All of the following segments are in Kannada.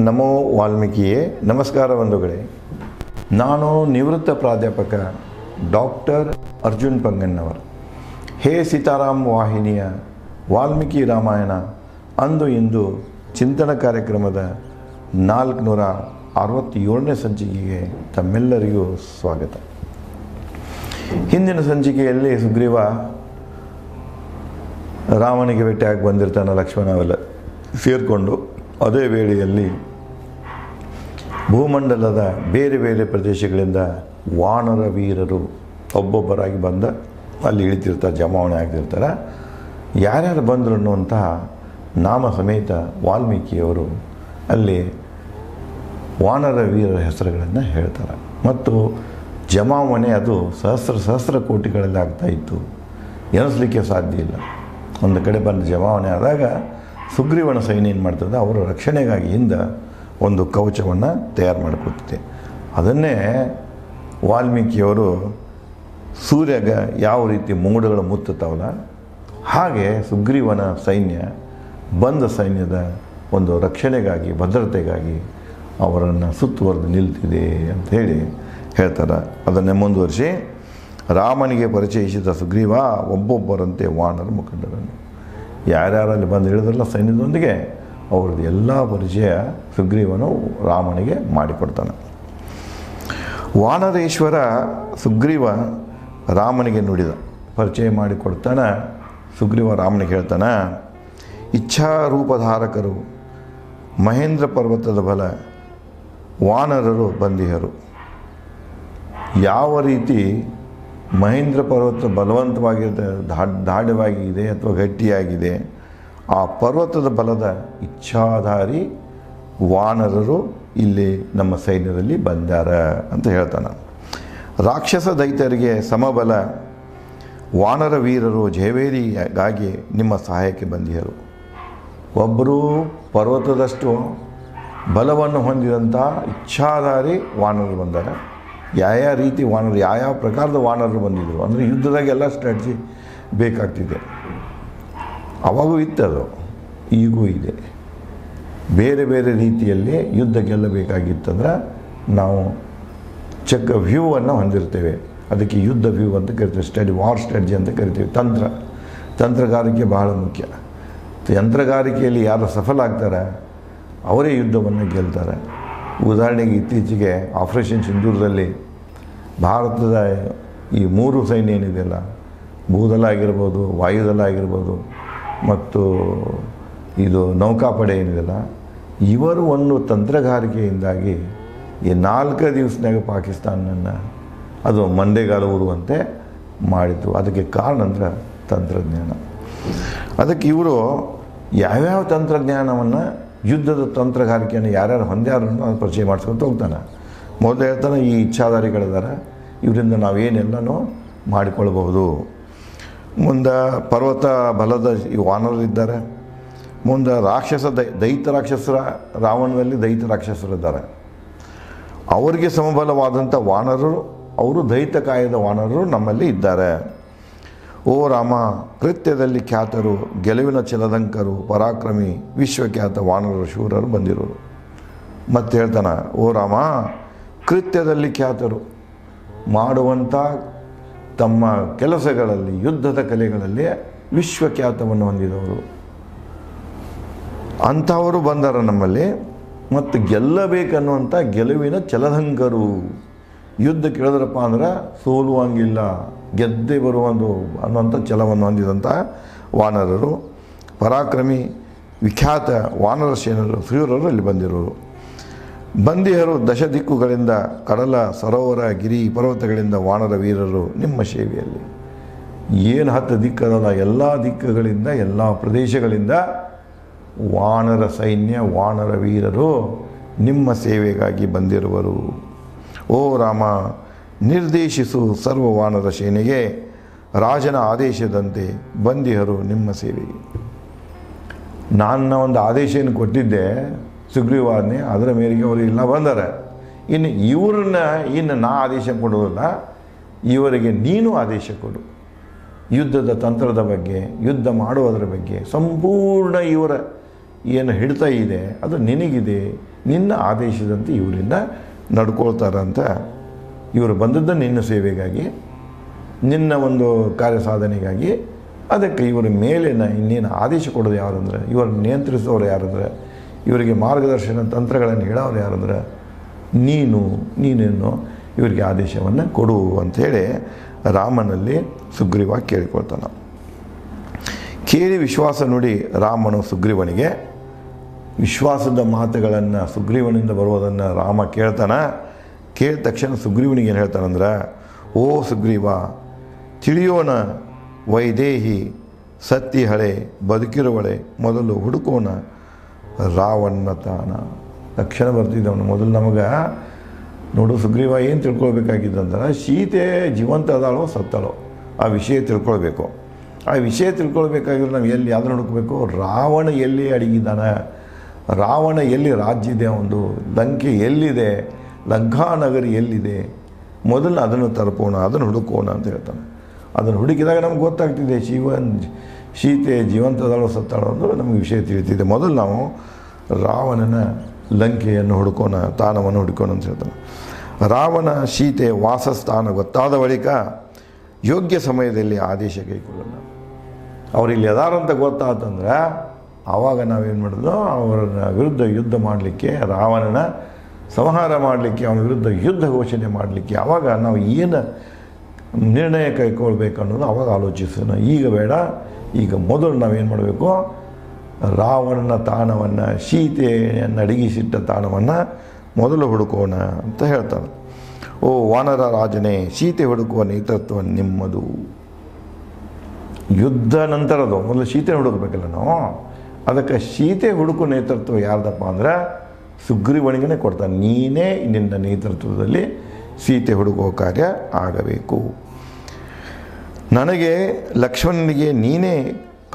ನಮೋ ವಾಲ್ಮೀಕಿಯೇ. ನಮಸ್ಕಾರ ಬಂಧುಗಳೇ. ನಾನು ನಿವೃತ್ತ ಪ್ರಾಧ್ಯಾಪಕ ಡಾಕ್ಟರ್ ಅರ್ಜುನ್ ಪಂಗಣ್ಣವರು. ಹೇ ಸೀತಾರಾಮ್ ವಾಹಿನಿಯ ವಾಲ್ಮೀಕಿ ರಾಮಾಯಣ ಅಂದು ಇಂದು ಚಿಂತನ ಕಾರ್ಯಕ್ರಮದ 467ನೇ ಸಂಚಿಕೆಗೆ ತಮ್ಮೆಲ್ಲರಿಗೂ ಸ್ವಾಗತ. ಹಿಂದಿನ ಸಂಚಿಕೆಯಲ್ಲಿ ಸುಗ್ರೀವ ರಾಮನಿಗೆ ಭೇಟಿಯಾಗಿ ಬಂದಿರ್ತಾನೆ. ಲಕ್ಷ್ಮಣವೆಲ್ಲ ಸೇರಿಕೊಂಡು ಅದೇ ವೇಳೆಯಲ್ಲಿ ಭೂಮಂಡಲದ ಬೇರೆ ಬೇರೆ ಪ್ರದೇಶಗಳಿಂದ ವಾನರ ವೀರರು ಒಬ್ಬೊಬ್ಬರಾಗಿ ಬಂದ ಅಲ್ಲಿ ಇಳಿತಿರ್ತಾರೆ, ಜಮಾವಣೆ ಆಗ್ತಿರ್ತಾರೆ. ಯಾರ್ಯಾರು ಬಂದರು ಅನ್ನುವಂತಹ ನಾಮ ಸಮೇತ ವಾಲ್ಮೀಕಿಯವರು ಅಲ್ಲಿ ವಾನರ ವೀರರ ಹೆಸರುಗಳನ್ನು ಹೇಳ್ತಾರೆ. ಮತ್ತು ಜಮಾವಣೆ ಅದು ಸಹಸ್ರ ಕೋಟಿಗಳಲ್ಲಿ ಆಗ್ತಾಯಿತ್ತು, ಎನಿಸ್ಲಿಕ್ಕೆ ಸಾಧ್ಯ ಇಲ್ಲ. ಒಂದು ಕಡೆ ಬಂದು ಜಮಾವಣೆ ಆದಾಗ ಸುಗ್ರೀವನ ಸೈನ್ಯ ಏನು ಮಾಡ್ತದೆ, ಅವರ ರಕ್ಷಣೆಗಾಗಿ ಹಿಂದ ಒಂದು ಕವಚವನ್ನು ತಯಾರು ಮಾಡ್ಕೊತಿದೆ. ಅದನ್ನೇ ವಾಲ್ಮೀಕಿಯವರು ಸೂರ್ಯಗ ಯಾವ ರೀತಿ ಮೋಡಗಳು ಮುತ್ತುತ್ತಾವಲ್ಲ ಹಾಗೆ ಸುಗ್ರೀವನ ಸೈನ್ಯ ಬಂದ ಸೈನ್ಯದ ಒಂದು ರಕ್ಷಣೆಗಾಗಿ, ಭದ್ರತೆಗಾಗಿ ಅವರನ್ನು ಸುತ್ತುವರೆದು ನಿಲ್ತಿದೆ ಅಂತ ಹೇಳಿ ಹೇಳ್ತಾರೆ. ಅದನ್ನೇ ಮುಂದುವರಿಸಿ, ರಾಮನಿಗೆ ಪರಿಚಯಿಸಿದ ಸುಗ್ರೀವ ಒಬ್ಬೊಬ್ಬರಂತೆ ವಾನರ ಮುಖಂಡರನ್ನು, ಯಾರ್ಯಾರಲ್ಲಿ ಬಂದು ಹೇಳಿದ್ರಲ್ಲ ಸೈನ್ಯದೊಂದಿಗೆ ಅವ್ರದ್ದು ಎಲ್ಲ ಪರಿಚಯ ಸುಗ್ರೀವನು ರಾಮನಿಗೆ ಮಾಡಿಕೊಡ್ತಾನೆ. ವಾನರೇಶ್ವರ ಸುಗ್ರೀವ ರಾಮನಿಗೆ ನುಡಿದ, ಪರಿಚಯ ಮಾಡಿಕೊಡ್ತಾನೆ. ಸುಗ್ರೀವ ರಾಮನಿಗೆ ಹೇಳ್ತಾನೆ, ಇಚ್ಛಾರೂಪಧಾರಕರು, ಮಹೇಂದ್ರ ಪರ್ವತದ ಬಲ, ವಾನರರು ಬಂದಿಹರು. ಯಾವ ರೀತಿ ಮಹೇಂದ್ರ ಪರ್ವತ ಬಲವಂತವಾಗಿರುತ್ತೆ, ದಾಢ್ಯವಾಗಿದೆ ಅಥವಾ ಗಟ್ಟಿಯಾಗಿದೆ, ಆ ಪರ್ವತದ ಬಲದ ಇಚ್ಛಾಧಾರಿ ವಾನರರು ಇಲ್ಲಿ ನಮ್ಮ ಸೈನ್ಯದಲ್ಲಿ ಬಂದಾರ ಅಂತ ಹೇಳ್ತಾನೆ. ರಾಕ್ಷಸ ದೈತ್ಯರಿಗೆ ಸಮಬಲ ವಾನರ ವೀರರು ಜಯವೇರಿಗಾಗಿ ನಿಮ್ಮ ಸಹಾಯಕ್ಕೆ ಬಂದಿಹರು. ಒಬ್ಬರು ಪರ್ವತದಷ್ಟು ಬಲವನ್ನು ಹೊಂದಿದಂಥ ಇಚ್ಛಾಧಾರಿ ವಾನರರು ಬಂದಾರೆ. ಯಾವ ರೀತಿ ವಾನರು, ಯಾವ ಪ್ರಕಾರದ ವಾನರರು ಬಂದಿದ್ದರು ಅಂದರೆ ಯುದ್ಧದಾಗ ಎಲ್ಲ ಸ್ಟ್ರಾಟಜಿ ಬೇಕಾಗ್ತಿದೆ. ಅವಾಗೂ ಇತ್ತದು, ಈಗೂ ಇದೆ. ಬೇರೆ ಬೇರೆ ರೀತಿಯಲ್ಲಿ ಯುದ್ಧ ಗೆಲ್ಲಬೇಕಾಗಿತ್ತಂದ್ರೆ ನಾವು ವ್ಯೂವನ್ನು ಹೊಂದಿರ್ತೇವೆ. ಅದಕ್ಕೆ ಯುದ್ಧ ವ್ಯೂ ಅಂತ ಕರಿತೀವಿ, ವಾರ್ ಸ್ಟ್ರಾಟಜಿ ಅಂತ ಕರಿತೀವಿ. ತಂತ್ರಗಾರಿಕೆ ಬಹಳ ಮುಖ್ಯ. ಯಂತ್ರಗಾರಿಕೆಯಲ್ಲಿ ಯಾರು ಸಫಲ ಆಗ್ತಾರೆ ಅವರೇ ಯುದ್ಧವನ್ನು ಗೆಲ್ತಾರೆ. ಉದಾಹರಣೆಗೆ ಇತ್ತೀಚೆಗೆ ಆಪರೇಷನ್ ಸಿಂಧೂರದಲ್ಲಿ ಭಾರತದ ಈ 3 ಸೈನ್ಯ ಏನಿದೆಯಲ್ಲ, ಭೂದಳ ಆಗಿರ್ಬೋದು, ವಾಯುದಳ ಆಗಿರ್ಬೋದು ಮತ್ತು ಇದು ನೌಕಾಪಡೆ ಏನಿದೆಯಲ್ಲ, ಇವರು ಒಂದು ತಂತ್ರಗಾರಿಕೆಯಿಂದಾಗಿ ಈ 4 ದಿವಸನಾಗ ಪಾಕಿಸ್ತಾನನ್ನು ಅದು ಮಂಡೆಗಾಲ ಊರುವಂತೆ ಮಾಡಿತು. ಅದಕ್ಕೆ ಕಾರಣ ಅಂದ್ರೆ ತಂತ್ರಜ್ಞಾನ. ಅದಕ್ಕೆ ಇವರು ಯಾವ್ಯಾವ ತಂತ್ರಜ್ಞಾನವನ್ನು, ಯುದ್ಧದ ತಂತ್ರಗಾರಿಕೆಯನ್ನು ಯಾರ್ಯಾರು ಹೊಂದ್ಯಾರನ್ನು ಅದು ಪರಿಚಯ ಮಾಡಿಸ್ಕೊತ ಹೋಗ್ತಾನೆ. ಮೊದಲು ಹೇಳ್ತಾನೆ, ಈ ಇಚ್ಛಾಧಾರಿಗಳಿದ್ದಾರೆ, ಇವರಿಂದ ನಾವೇನೆಲ್ಲನೂ ಮಾಡಿಕೊಳ್ಬಹುದು. ಮುಂದೆ ಪರ್ವತ ಬಲದ ಈ ವಾನರರಿದ್ದಾರೆ. ಮುಂದೆ ದೈತ್ಯ ರಾಕ್ಷಸರ, ರಾವಣದಲ್ಲಿ ದೈತ್ಯ ರಾಕ್ಷಸರಿದ್ದಾರೆ. ಅವರಿಗೆ ಸಮಬಲವಾದಂಥ ವಾನರರು, ಅವರು ದೈತ್ಯ ಕಾಯದ ವಾನರರು ನಮ್ಮಲ್ಲಿ ಇದ್ದಾರೆ. ಓ ರಾಮ, ಕೃತ್ಯದಲ್ಲಿ ಖ್ಯಾತರು, ಗೆಲುವಿನ ಛಲದಂಕರು, ಪರಾಕ್ರಮಿ, ವಿಶ್ವಖ್ಯಾತ ವಾನರರು, ಶೂರರು ಬಂದಿರೋರು. ಮತ್ತೆ ಹೇಳ್ತಾನೆ, ಓ ರಾಮ, ಕೃತ್ಯದಲ್ಲಿ ಖ್ಯಾತರು, ಮಾಡುವಂಥ ತಮ್ಮ ಕೆಲಸಗಳಲ್ಲಿ, ಯುದ್ಧದ ಕಲೆಗಳಲ್ಲಿ ವಿಶ್ವಖ್ಯಾತವನ್ನು ಹೊಂದಿದವರು, ಅಂಥವರು ಬಂದಾರ ನಮ್ಮಲ್ಲಿ. ಮತ್ತು ಗೆಲ್ಲಬೇಕನ್ನುವಂಥ ಗೆಲುವಿನ ಛಲದಂಕರು, ಯುದ್ಧ ಕೇಳಿದ್ರಪ್ಪ ಅಂದ್ರೆ ಸೋಲುವಂಗಿಲ್ಲ, ಗೆದ್ದೇ ಬರುವುದು ಅನ್ನುವಂಥ ಛಲವನ್ನು ಹೊಂದಿದಂಥ ವಾನರರು, ಪರಾಕ್ರಮಿ, ವಿಖ್ಯಾತ ವಾನರ ಸೇನರು, ಶೂರರು ಇಲ್ಲಿ ಬಂದಿರೋರು. ಬಂದಿಹರು ದಶ ದಿಕ್ಕುಗಳಿಂದ, ಕಡಲ, ಸರೋವರ, ಗಿರಿ, ಪರ್ವತಗಳಿಂದ ವಾನರ ವೀರರು ನಿಮ್ಮ ಸೇವೆಯಲ್ಲಿ. ಏನು 10 ದಿಕ್ಕದಲ್ಲ, ಎಲ್ಲ ದಿಕ್ಕುಗಳಿಂದ, ಎಲ್ಲ ಪ್ರದೇಶಗಳಿಂದ ವಾನರ ಸೈನ್ಯ, ವಾನರ ವೀರರು ನಿಮ್ಮ ಸೇವೆಗಾಗಿ ಬಂದಿರುವರು. ಓ ರಾಮ, ನಿರ್ದೇಶಿಸು ಸರ್ವ ವಾನರ ಸೇನೆಗೆ, ರಾಜನ ಆದೇಶದಂತೆ ಬಂದಿಹರು ನಿಮ್ಮ ಸೇವೆಗೆ. ನಾನು ಒಂದು ಆದೇಶವನ್ನು ಕೊಟ್ಟಿದ್ದೆ ಸುಗ್ರೀವಾಜ್ಞೆ, ಅದರ ಮೇರೆಗೆ ಅವರು ಇಲ್ಲ ಬಂದಾರೆ. ಇನ್ನು ನಾ ಆದೇಶ ಕೊಡೋದಿಲ್ಲ, ಇವರಿಗೆ ನೀನು ಆದೇಶ ಕೊಡು. ಯುದ್ಧದ ತಂತ್ರದ ಬಗ್ಗೆ, ಯುದ್ಧ ಮಾಡುವುದರ ಬಗ್ಗೆ ಸಂಪೂರ್ಣ ಇವರ ಏನು ಹಿಡಿತ ಇದೆ ಅದು ನಿನಗಿದೆ, ನಿನ್ನ ಆದೇಶದಂತೆ ಇವರಿಂದ ನಡ್ಕೊಳ್ತಾರಂತ. ಇವರು ಬಂದದ್ದು ನಿನ್ನ ಸೇವೆಗಾಗಿ, ನಿನ್ನ ಒಂದು ಕಾರ್ಯ ಸಾಧನೆಗಾಗಿ. ಅದಕ್ಕೆ ಇವರ ಮೇಲಿನ ಇನ್ನೇನು ಆದೇಶ ಕೊಡೋದು ಯಾರಂದ್ರೆ, ಇವ್ರನ್ನ ನಿಯಂತ್ರಿಸೋರು ಯಾರಂದ್ರೆ, ಇವರಿಗೆ ಮಾರ್ಗದರ್ಶನ ತಂತ್ರಗಳನ್ನು ಹೇಳೋರು ಯಾರಂದ್ರೆ ನೀನೇನು ಇವರಿಗೆ ಆದೇಶವನ್ನು ಕೊಡು ಅಂಥೇಳಿ ರಾಮನಲ್ಲಿ ಸುಗ್ರೀವ ಕೇಳಿಕೊಳ್ತಾನೆ. ಕೇಳಿ ವಿಶ್ವಾಸ ನುಡಿ ರಾಮನು ಸುಗ್ರೀವನಿಗೆ. ವಿಶ್ವಾಸದ ಮಾತುಗಳನ್ನು ಸುಗ್ರೀವನಿಂದ ಬರುವುದನ್ನು ರಾಮ ಕೇಳ್ತಾನೆ. ಕೇಳಿದ ತಕ್ಷಣ ಸುಗ್ರೀವನಿಗೆ ಏನು ಹೇಳ್ತಾನಂದ್ರೆ, ಓ ಸುಗ್ರೀವ, ತಿಳಿಯೋಣ ವೈದೇಹಿ ಸತ್ತಿ ಹಳೆ ಬದುಕಿರುವಳೆ, ಮೊದಲು ಹುಡುಕೋಣ ರಾವಣ ತಾನ. ತಕ್ಷಣ ಬರ್ತಿದ್ದವನು ಮೊದಲು ನಮಗೆ ನೋಡು ಸುಗ್ರೀವ ಏನು ತಿಳ್ಕೊಳ್ಬೇಕಾಗಿದ್ದಂದ್ರೆ, ಸೀತೆ ಜೀವಂತ ಅದಾಳೋ ಸತ್ತಳೋ ಆ ವಿಷಯ ತಿಳ್ಕೊಳ್ಬೇಕು. ಆ ವಿಷಯ ತಿಳ್ಕೊಳ್ಬೇಕಾಗಿದ್ರೆ ನಾವು ಎಲ್ಲಿ ಯಾವ್ದನ್ನು ಹುಡುಕಬೇಕು, ರಾವಣ ಎಲ್ಲಿ ಅಡಗಿದ್ದಾನೆ, ರಾವಣ ಎಲ್ಲಿ ರಾಜ್ಯ ಇದೆ, ಒಂದು ಲಂಕೆ ಎಲ್ಲಿದೆ, ಲಂಕಾನಗರಿ ಎಲ್ಲಿದೆ, ಮೊದಲು ಅದನ್ನು ತಲುಪೋಣ, ಅದನ್ನು ಹುಡುಕೋಣ ಅಂತ ಹೇಳ್ತಾನೆ. ಅದನ್ನು ಹುಡುಕಿದಾಗ ನಮ್ಗೆ ಗೊತ್ತಾಗ್ತಿದೆ ಸೀತೆ ಜೀವಂತದಾಳೋ ಸತ್ತಾಳೋ ಅಂದ್ರೆ ನಮಗೆ ವಿಷಯ ತಿಳಿತಿದೆ. ಮೊದಲು ನಾವು ರಾವಣನ ಲಂಕೆಯನ್ನು ಹುಡುಕೋಣ, ತಾಣವನ್ನು ಹುಡುಕೋಣ ಅಂತ ಹೇಳ್ತಾನೆ. ರಾವಣ ಸೀತೆ ವಾಸಸ್ಥಾನ ಗೊತ್ತಾದ ಬಳಿಕ ಯೋಗ್ಯ ಸಮಯದಲ್ಲಿ ಆದೇಶ ಕೈಗೊಳ್ಳೋಣ. ಅವ್ರಿಗೆ ಯದಾರಂತ ಗೊತ್ತಾತಂದ್ರೆ ಆವಾಗ ನಾವೇನು ಮಾಡೋದು, ಅವರ ವಿರುದ್ಧ ಯುದ್ಧ ಮಾಡಲಿಕ್ಕೆ, ರಾವಣನ ಸಂಹಾರ ಮಾಡಲಿಕ್ಕೆ, ಅವನ ವಿರುದ್ಧ ಯುದ್ಧ ಘೋಷಣೆ ಮಾಡಲಿಕ್ಕೆ ಆವಾಗ ನಾವು ಏನು ನಿರ್ಣಯ ಕೈಗೊಳ್ಬೇಕು ಅನ್ನೋದು ಆವಾಗ ಆಲೋಚಿಸೋಣ. ಈಗ ಬೇಡ, ಈಗ ಮೊದಲು ನಾವೇನು ಮಾಡಬೇಕು, ರಾವಣನ ತಾಣವನ್ನು, ಸೀತೆಯನ್ನು ಅಡಗಿಸಿಟ್ಟ ತಾಣವನ್ನು ಮೊದಲು ಹುಡುಕೋಣ ಅಂತ ಹೇಳ್ತಾನೆ. ಓ ವಾನರ ರಾಜನೇ, ಸೀತೆ ಹುಡುಕುವ ನೇತೃತ್ವ ನಿಮ್ಮದು. ಯುದ್ಧ ನಂತರದು ಮೊದಲು ಸೀತೆ ಹುಡುಕಬೇಕಲ್ಲ ನಾವು. ಅದಕ್ಕೆ ಸೀತೆ ಹುಡುಕುವ ನೇತೃತ್ವ ಯಾರ್ದಪ್ಪ ಅಂದರೆ ಸುಗ್ರೀವನಿಗೆ ಕೊಡ್ತಾನೆ. ನೀನೇ ನಿನ್ನ ನೇತೃತ್ವದಲ್ಲಿ ಸೀತೆ ಹುಡುಕುವ ಕಾರ್ಯ ಆಗಬೇಕು. ನನಗೆ ಲಕ್ಷ್ಮಣನಿಗೆ ನೀನೇ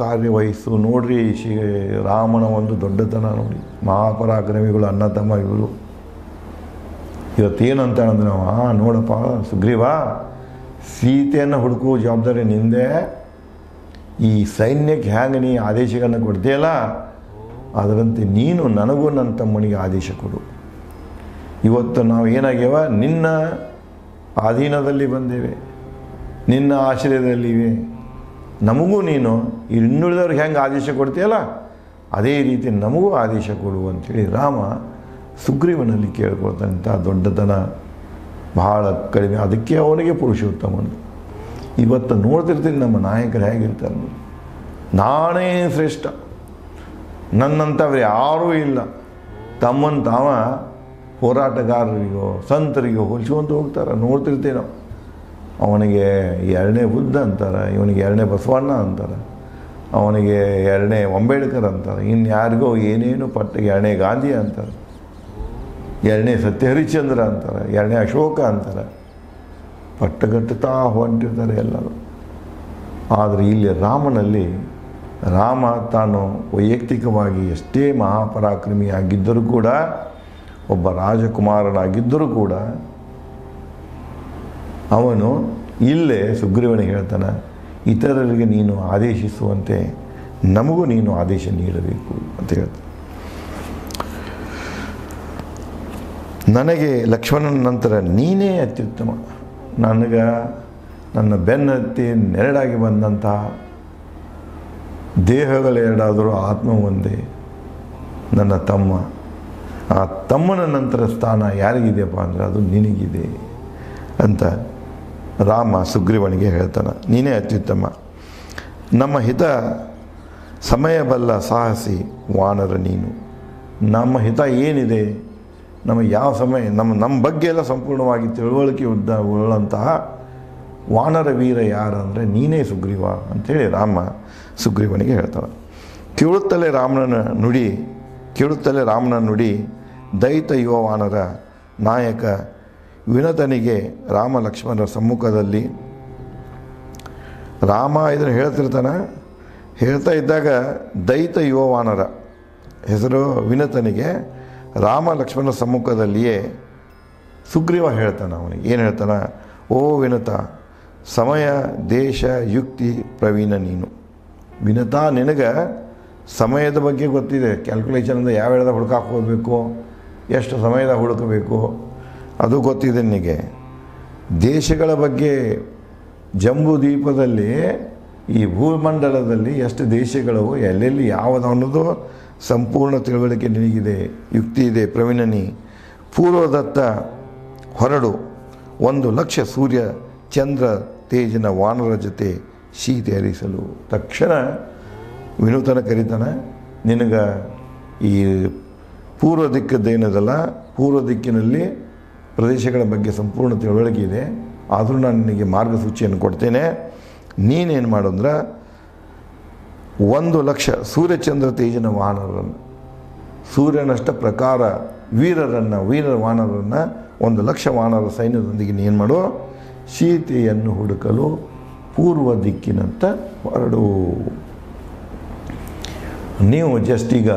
ಕಾರ್ಯವಹಿಸು. ನೋಡ್ರಿ ರಾಮನ ಒಂದು ದೊಡ್ಡತನ ನೋಡಿ, ಮಹಾಪರಾಕ್ರಮಿಗಳು ಅಣ್ಣ ತಮ್ಮ ಇವರು. ಇವತ್ತೇನಂತಾನಂದ್ರೆ ನಾವು, ನೋಡಪ್ಪ ಸುಗ್ರೀವ, ಸೀತೆಯನ್ನು ಹುಡುಕುವ ಜವಾಬ್ದಾರಿ ನಿಂದೆ. ಈ ಸೈನ್ಯಕ್ಕೆ ಹ್ಯಾಂಗೆ ನೀ ಆದೇಶಗಳನ್ನು ಕೊಡ್ತೀಯಲ್ಲ, ಅದರಂತೆ ನೀನು ನನಗೂ ನನ್ನ ತಮ್ಮನಿಗೆ ಆದೇಶ ಕೊಡು. ಇವತ್ತು ನಾವು ಏನಾಗ್ಯವ, ನಿನ್ನ ಅಧೀನದಲ್ಲಿ ಬಂದೇವೆ, ನಿನ್ನ ಆಶ್ರಯದಲ್ಲಿವೆ. ನಮಗೂ ನೀನು ಇನ್ನುಳಿದವ್ರಿಗೆ ಹೆಂಗೆ ಆದೇಶ ಕೊಡ್ತೀಯಲ್ಲ ಅದೇ ರೀತಿ ನಮಗೂ ಆದೇಶ ಕೊಡು ಅಂಥೇಳಿ ರಾಮ ಸುಗ್ರೀವನಲ್ಲಿ ಕೇಳ್ಕೊಳ್ತಾನಂಥ ದೊಡ್ಡತನ ಬಹಳ ಕಡಿಮೆ. ಅದಕ್ಕೆ ಅವನಿಗೆ ಪುರುಷೋತ್ತಮನು. ಇವತ್ತು ನೋಡ್ತಿರ್ತೀನಿ ನಮ್ಮ ನಾಯಕರು ಹೇಗಿರ್ತಾರೆ, ನಾನೇ ಶ್ರೇಷ್ಠ, ನನ್ನಂಥವ್ರು ಯಾರೂ ಇಲ್ಲ, ತಮ್ಮನ್ನು ತಾವ ಹೋರಾಟಗಾರರಿಗೋ ಸಂತರಿಗೋ ಹೋಲಿಸುವಂತ ಹೋಗ್ತಾರೆ. ನೋಡ್ತಿರ್ತೀವಿ ನಾವು. ಅವನಿಗೆ ಎರಡನೇ ಬುದ್ಧ ಅಂತಾರೆ, ಇವನಿಗೆ ಎರಡನೇ ಬಸವಣ್ಣ ಅಂತಾರೆ, ಅವನಿಗೆ ಎರಡನೇ ಅಂಬೇಡ್ಕರ್ ಅಂತಾರೆ, ಇನ್ನು ಯಾರಿಗೋ ಏನೇನು ಪಟ್ಟಿಗೆ ಎರಡನೇ ಗಾಂಧಿ ಅಂತಾರೆ, ಎರಡನೇ ಸತ್ಯ ಹರಿಶ್ಚಂದ್ರ ಅಂತಾರೆ, ಎರಡನೇ ಅಶೋಕ ಅಂತಾರೆ. ಪಟ್ಟಗಟ್ಟುತ್ತಾ ಹೊಂಟಿರ್ತಾರೆ ಎಲ್ಲರೂ. ಆದರೆ ಇಲ್ಲಿ ರಾಮನಲ್ಲಿ, ರಾಮ ತಾನು ವೈಯಕ್ತಿಕವಾಗಿ ಎಷ್ಟೇ ಮಹಾಪರಾಕ್ರಮಿ ಆಗಿದ್ದರೂ ಕೂಡ, ಒಬ್ಬ ರಾಜಕುಮಾರನಾಗಿದ್ದರೂ ಕೂಡ ಅವನು ಇಲ್ಲೇ ಸುಗ್ರೀವನಿಗೆ ಹೇಳ್ತಾನೆ, ಇತರರಿಗೆ ನೀನು ಆದೇಶಿಸುವಂತೆ ನಮಗೂ ನೀನು ಆದೇಶ ನೀಡಬೇಕು ಅಂತ ಹೇಳ್ತಾನೆ. ನನಗೆ ಲಕ್ಷ್ಮಣನ ನಂತರ ನೀನೇ ಅತ್ಯುತ್ತಮ. ನನಗೆ ನನ್ನ ಬೆನ್ನತ್ತಿ ನೆರಳಾಗಿ ಬಂದಂತಹ ದೇಹಗಳೆರಡಾದರೂ ಆತ್ಮ ಒಂದೇ, ನನ್ನ ತಮ್ಮ. ಆ ತಮ್ಮನ ನಂತರ ಸ್ಥಾನ ಯಾರಿಗಿದೆಯಪ್ಪ ಅಂದರೆ ಅದು ನಿನಗಿದೆ ಅಂತ ರಾಮ ಸುಗ್ರೀವನಿಗೆ ಹೇಳ್ತಾನೆ. ನೀನೇ ಅತ್ಯುತ್ತಮ. ನಮ್ಮ ಹಿತ ಸಮಯಬಲ್ಲ ಸಾಹಸಿ ವಾನರ ನೀನು. ನಮ್ಮ ಹಿತ ಏನಿದೆ, ನಮಗೆ ಯಾವ ಸಮಯ, ನಮ್ಮ ಬಗ್ಗೆ ಎಲ್ಲ ಸಂಪೂರ್ಣವಾಗಿ ತಿಳುವಳಿಕೆ ಉಳ್ಳಂತಹ ವಾನರ ವೀರ ಯಾರು ಅಂದರೆ ನೀನೇ ಸುಗ್ರೀವ ಅಂಥೇಳಿ ರಾಮ ಸುಗ್ರೀವನಿಗೆ ಹೇಳ್ತಾನೆ. ಕೇಳುತ್ತಲೇ ರಾಮನ ನುಡಿ ದೈತ ಯುವ ವಾನರ ನಾಯಕ ವಿನತನಿಗೆ ರಾಮ ಲಕ್ಷ್ಮಣರ ಸಮ್ಮುಖದಲ್ಲಿ ರಾಮ ಇದನ್ನು ಹೇಳ್ತಾ ಇದ್ದಾಗ ದೈತ ಯುವ ವಾನರ ಹೆಸರು ವಿನತನಿಗೆ ರಾಮ ಲಕ್ಷ್ಮಣರ ಸಮ್ಮುಖದಲ್ಲಿಯೇ ಸುಗ್ರೀವ ಹೇಳ್ತಾನೆ. ಅವನಿಗೆ ಏನು ಹೇಳ್ತಾನೆ, ಓ ವಿನತ, ಸಮಯ ದೇಶ ಯುಕ್ತಿ ಪ್ರವೀಣ ನೀನು. ವಿನತ, ನಿನಗೆ ಸಮಯದ ಬಗ್ಗೆ ಗೊತ್ತಿದೆ. ಕ್ಯಾಲ್ಕುಲೇಷನ್ ಅಂದರೆ ಯಾವ ವೇಳೆದಾಗ ಹುಡುಕಾಕೆ ಹೋಗಬೇಕು, ಎಷ್ಟು ಸಮಯದಾಗ ಹುಡುಕಬೇಕು ಅದು ಗೊತ್ತಿದೆ ನಿನಗೆ. ದೇಶಗಳ ಬಗ್ಗೆ ಜಂಬೂ ದ್ವೀಪದಲ್ಲಿ ಈ ಭೂಮಂಡಲದಲ್ಲಿ ಎಷ್ಟು ದೇಶಗಳು ಎಲ್ಲೆಲ್ಲಿ ಯಾವುದು ಅನ್ನೋದು ಸಂಪೂರ್ಣ ತಿಳುವಳಿಕೆ ನಿನಗಿದೆ, ಯುಕ್ತಿ ಇದೆ. ಪ್ರವೀಣನಿ ಪೂರ್ವದತ್ತ ಹೊರಡು, 1,00,000 ಸೂರ್ಯ ಚಂದ್ರ ತೇಜಿನ ವಾನರ ಜೊತೆ ಶೀತೆ ಹರಿಸಲು. ತಕ್ಷಣ ವಿನೂತನ ಕರೀತಾನೆ, ನಿನಗೆ ಈ ಪೂರ್ವ ದಿಕ್ಕದ್ದೇನದಲ್ಲ, ಪೂರ್ವ ದಿಕ್ಕಿನಲ್ಲಿ ಪ್ರದೇಶಗಳ ಬಗ್ಗೆ ಸಂಪೂರ್ಣ ತಿಳುವಳಿಕೆ ಇದೆ. ಆದರೂ ನಾನು ನಿನಗೆ ಮಾರ್ಗಸೂಚಿಯನ್ನು ಕೊಡ್ತೇನೆ. ನೀನೇನು ಮಾಡೋಂದ್ರೆ 1,00,000 ಸೂರ್ಯಚಂದ್ರ ತೇಜಿನ ವಾನರರನ್ನು, ಸೂರ್ಯನಷ್ಟ ಪ್ರಕಾರ ವೀರ ವಾನರನ್ನು 1,00,000 ವಾನರ ಸೈನ್ಯದೊಂದಿಗೆ ನೀನು ಮಾಡು, ಸೀತೆಯನ್ನು ಹುಡುಕಲು ಪೂರ್ವ ದಿಕ್ಕಿನಂತ ಹೊರಡು. ನೀವು ಜಸ್ಟ್ ಈಗ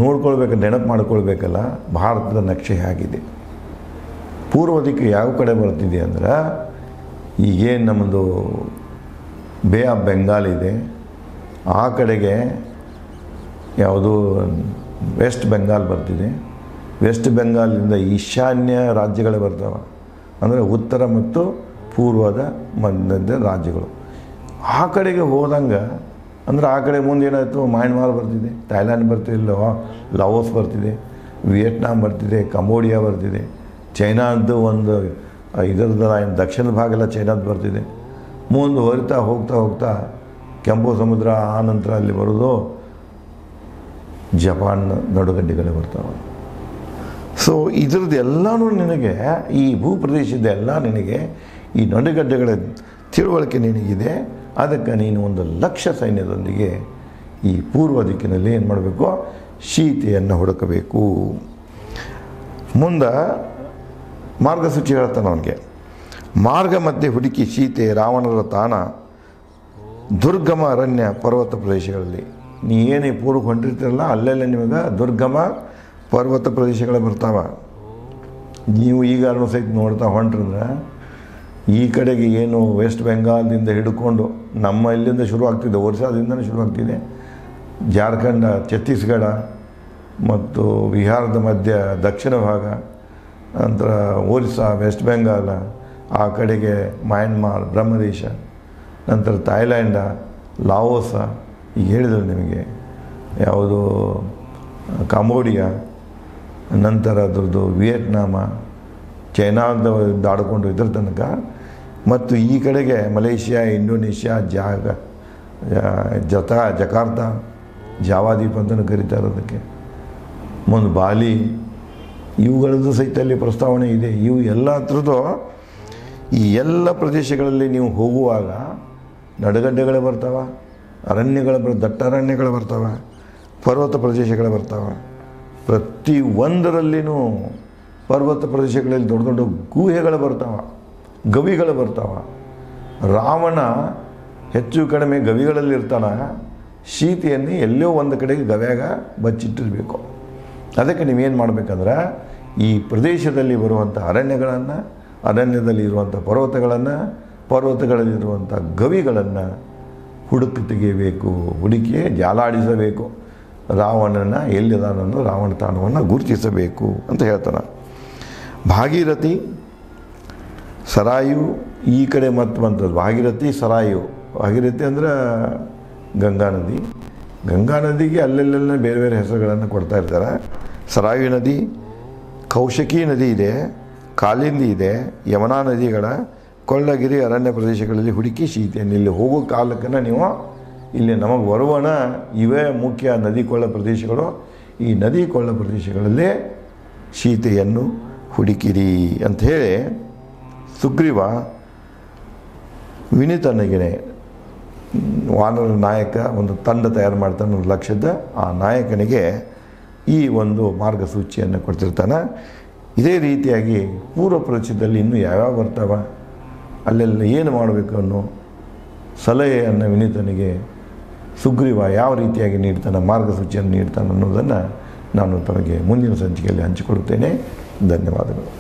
ನೋಡ್ಕೊಳ್ಬೇಕು, ನೆನಪು ಮಾಡ್ಕೊಳ್ಬೇಕಲ್ಲ, ಭಾರತದ ನಕ್ಷೆ ಆಗಿದೆ. ಪೂರ್ವ ದಿಕ್ಕು ಯಾವ ಕಡೆ ಬರ್ತಿದೆ ಅಂದ್ರೆ, ಈಗೇನು ನಮ್ಮದು ಬೇ ಆಫ್ ಬೆಂಗಾಲ್ ಇದೆ, ಆ ಕಡೆಗೆ ಯಾವುದು ವೆಸ್ಟ್ ಬೆಂಗಾಲ್ ಬರ್ತಿದೆ. ವೆಸ್ಟ್ ಬೆಂಗಾಲಿಂದ ಈಶಾನ್ಯ ರಾಜ್ಯಗಳೇ ಬರ್ತಾವೆ, ಅಂದರೆ ಉತ್ತರ ಮತ್ತು ಪೂರ್ವದ ಮಧ್ಯದ ರಾಜ್ಯಗಳು. ಆ ಕಡೆಗೆ ಹೋದಂಗೆ ಅಂದರೆ ಆ ಕಡೆ ಮುಂದೆ ಏನಾಯಿತು, ಮ್ಯಾನ್ಮಾರ್ ಬರ್ತಿದೆ, ಥೈಲ್ಯಾಂಡ್ ಬರ್ತಿದೆ, ಲಾವೋಸ್ ಬರ್ತಿದೆ, ವಿಯೆಟ್ನಾಂ ಬರ್ತಿದೆ, ಕಂಬೋಡಿಯಾ ಬರ್ತಿದೆ, ಚೈನಾದ್ದು ಒಂದು ಇದರದ ದಕ್ಷಿಣ ಭಾಗ ಎಲ್ಲ ಚೈನಾದ್ದು ಬರ್ತಿದೆ. ಮುಂದೆ ಹೋಗ್ತಾ ಹೋಗ್ತಾ ಕೆಂಪು ಸಮುದ್ರ, ಆ ನಂತರ ಅಲ್ಲಿ ಬರೋದು ಜಪಾನ್ ನಡುಗಡ್ಡೆಗಳೇ ಬರ್ತಾವೆ. ಸೊ ಇದ್ರದ್ದು ಎಲ್ಲನೂ ನಿನಗೆ, ಈ ಭೂಪ್ರದೇಶದ ಎಲ್ಲ ನಿನಗೆ ಈ ನಡುಗಡ್ಡೆಗಳ ತಿಳುವಳಿಕೆ ನಿನಗಿದೆ. ಅದಕ್ಕೆ ನೀನು 1,00,000 ಸೈನ್ಯದೊಂದಿಗೆ ಈ ಪೂರ್ವ ದಿಕ್ಕಿನಲ್ಲಿ ಏನು ಮಾಡಬೇಕು, ಸೀತೆಯನ್ನು ಹುಡುಕಬೇಕು. ಮುಂದೆ ಮಾರ್ಗಸೂಚಿ ಹೇಳ್ತಾನೆ ಅವನಿಗೆ. ಮಾರ್ಗ ಮಧ್ಯೆ ಹುಡುಕಿ ಸೀತೆ ರಾವಣರ ತಾಣ ದುರ್ಗಮ ಅರಣ್ಯ ಪರ್ವತ ಪ್ರದೇಶಗಳಲ್ಲಿ. ನೀ ಏನು ಪೂರ್ವಕ್ಕೆ ಹೊಂಟಿರ್ತಿರಲ್ಲ, ಅಲ್ಲೆಲ್ಲ ನಿಮಗೆ ದುರ್ಗಮ ಪರ್ವತ ಪ್ರದೇಶಗಳು ಬರ್ತಾವ. ನೀವು ಈಗ ಸಹಿತ ನೋಡ್ತಾ ಹೊಂಟ್ರಂದ್ರೆ ಈ ಕಡೆಗೆ ಏನು ವೆಸ್ಟ್ ಬೆಂಗಾಲ್ದಿಂದ ಹಿಡ್ಕೊಂಡು ನಮ್ಮ ಇಲ್ಲಿಂದ ಶುರುವಾಗ್ತಿದೆ, ಒರಿಸ್ಸಾದಿಂದಲೇ ಶುರುವಾಗ್ತಿದೆ, ಜಾರ್ಖಂಡ, ಛತ್ತೀಸ್ಗಢ ಮತ್ತು ಬಿಹಾರದ ಮಧ್ಯ ದಕ್ಷಿಣ ಭಾಗ, ನಂತರ ಒರಿಸ್ಸಾ, ವೆಸ್ಟ್ ಬೆಂಗಾಲ, ಆ ಕಡೆಗೆ ಮ್ಯಾನ್ಮಾರ್, ಬ್ರಹ್ಮದೇಶ, ನಂತರ ಥೈಲ್ಯಾಂಡ, ಲಾವೋಸ, ಈಗ ಹೇಳಿದ್ರು ನಿಮಗೆ ಯಾವುದು ಕಾಂಬೋಡಿಯಾ, ನಂತರ ಅದ್ರದ್ದು ವಿಯೆಟ್ನಾಮ, ಚೈನಾದ ದಾಡ್ಕೊಂಡು ಇದ್ರ ತನಕ, ಮತ್ತು ಈ ಕಡೆಗೆ ಮಲೇಷ್ಯಾ, ಇಂಡೋನೇಷ್ಯಾ, ಜಕಾರ್ತ, ಜಾವಾದ್ವೀಪ ಅಂತಲೂ ಕರೀತಾರೆ ಅದಕ್ಕೆ, ಮುಂದೆ ಬಾಲಿ, ಇವುಗಳದ್ದು ಸಹಿತ ಅಲ್ಲಿ ಪ್ರಸ್ತಾವನೆ ಇದೆ. ಇವು ಎಲ್ಲ ಥರದ್ದು ಈ ಎಲ್ಲ ಪ್ರದೇಶಗಳಲ್ಲಿ ನೀವು ಹೋಗುವಾಗ ನಡುಗಡ್ಡೆಗಳು ಬರ್ತಾವೆ, ದಟ್ಟ ಅರಣ್ಯಗಳು ಬರ್ತಾವೆ, ಪರ್ವತ ಪ್ರದೇಶಗಳು ಬರ್ತಾವೆ. ಪ್ರತಿ ಒಂದರಲ್ಲಿನೂ ಪರ್ವತ ಪ್ರದೇಶಗಳಲ್ಲಿ ದೊಡ್ಡ ದೊಡ್ಡ ಗುಹೆಗಳು ಬರ್ತಾವೆ, ಗವಿಗಳು ಬರ್ತಾವೆ. ರಾವಣ ಹೆಚ್ಚು ಕಡಿಮೆ ಗವಿಗಳಲ್ಲಿ ಇರ್ತಾನೆ, ಸೀತೆಯನ್ನು ಎಲ್ಲೋ ಒಂದು ಕಡೆಗೆ ಗವ್ಯಾಗ ಬಚ್ಚಿಟ್ಟಿರಬೇಕು. ಅದಕ್ಕೆ ನೀವೇನು ಮಾಡಬೇಕಂದ್ರೆ, ಈ ಪ್ರದೇಶದಲ್ಲಿ ಬರುವಂಥ ಅರಣ್ಯಗಳನ್ನು, ಅರಣ್ಯದಲ್ಲಿ ಇರುವಂಥ ಪರ್ವತಗಳಲ್ಲಿರುವಂಥ ಗವಿಗಳನ್ನು ಹುಡುಕಿ ತೆಗೆಯಬೇಕು, ಹುಡುಕಿ ಜಾಲಾಡಿಸಬೇಕು. ರಾವಣನ ಎಲ್ಲಿದಾನನ್ನು, ರಾವಣ ತಾಣವನ್ನು ಗುರುತಿಸಬೇಕು ಅಂತ ಹೇಳ್ತಾನೆ. ಭಾಗೀರಥಿ, ಸರಾಯು ಈ ಕಡೆ ಮತ್ತು ಬಂತದ್ದು. ಭಾಗೀರಥಿ, ಸರಾಯು. ಭಾಗೀರಥಿ ಅಂದರೆ ಗಂಗಾ ನದಿ. ಗಂಗಾ ನದಿಗೆ ಅಲ್ಲೆಲ್ಲೆಲ್ಲ ಬೇರೆ ಬೇರೆ ಹೆಸರುಗಳನ್ನು ಕೊಡ್ತಾ ಇರ್ತಾರೆ. ಸರಾಯು ನದಿ, ಕೌಶಕಿ ನದಿ ಇದೆ, ಕಾಲಿಂದಿ ಇದೆ, ಯಮುನಾ ನದಿಗಳ ಕೊಳ್ಳಗಿರಿ ಅರಣ್ಯ ಪ್ರದೇಶಗಳಲ್ಲಿ ಹುಡುಕಿ ಸೀತೆಯನ್ನು, ಇಲ್ಲಿ ಹೋಗೋ ಕಾಲಕ್ಕನ್ನು ನೀವು ಇಲ್ಲಿ ನಮಗೆ ಬರುವಣ ಇವೇ ಮುಖ್ಯ ನದಿ ಕೊಳ್ಳ ಪ್ರದೇಶಗಳು. ಈ ನದಿ ಕೊಳ್ಳ ಪ್ರದೇಶಗಳಲ್ಲೇ ಸೀತೆಯನ್ನು ಹುಡುಕಿರಿ ಅಂಥೇಳಿ ಸುಗ್ರೀವ ವಿನೀತನಿಗೆ, ವಾನರ ನಾಯಕ, ಒಂದು ತಂಡ ತಯಾರು ಮಾಡ್ತಾನೆ 1,00,000ದ, ಆ ನಾಯಕನಿಗೆ ಈ ಒಂದು ಮಾರ್ಗಸೂಚಿಯನ್ನು ಕೊಡ್ತಿರ್ತಾನೆ. ಇದೇ ರೀತಿಯಾಗಿ ಪೂರ್ವ ಪ್ರದೇಶದಲ್ಲಿ ಇನ್ನೂ ಯಾವ್ಯಾವ ಬರ್ತಾವ, ಅಲ್ಲೆಲ್ಲ ಏನು ಮಾಡಬೇಕು ಅನ್ನೋ ಸಲಹೆಯನ್ನು ವಿನೀತನಿಗೆ ಸುಗ್ರೀವ ಯಾವ ರೀತಿಯಾಗಿ ನೀಡ್ತಾನೆ, ಮಾರ್ಗಸೂಚಿಯನ್ನು ನೀಡ್ತಾನೆ ಅನ್ನೋದನ್ನು ನಾನು ತಮಗೆ ಮುಂದಿನ ಸಂಚಿಕೆಯಲ್ಲಿ ಹಂಚಿಕೊಡುತ್ತೇನೆ. ಧನ್ಯವಾದಗಳು.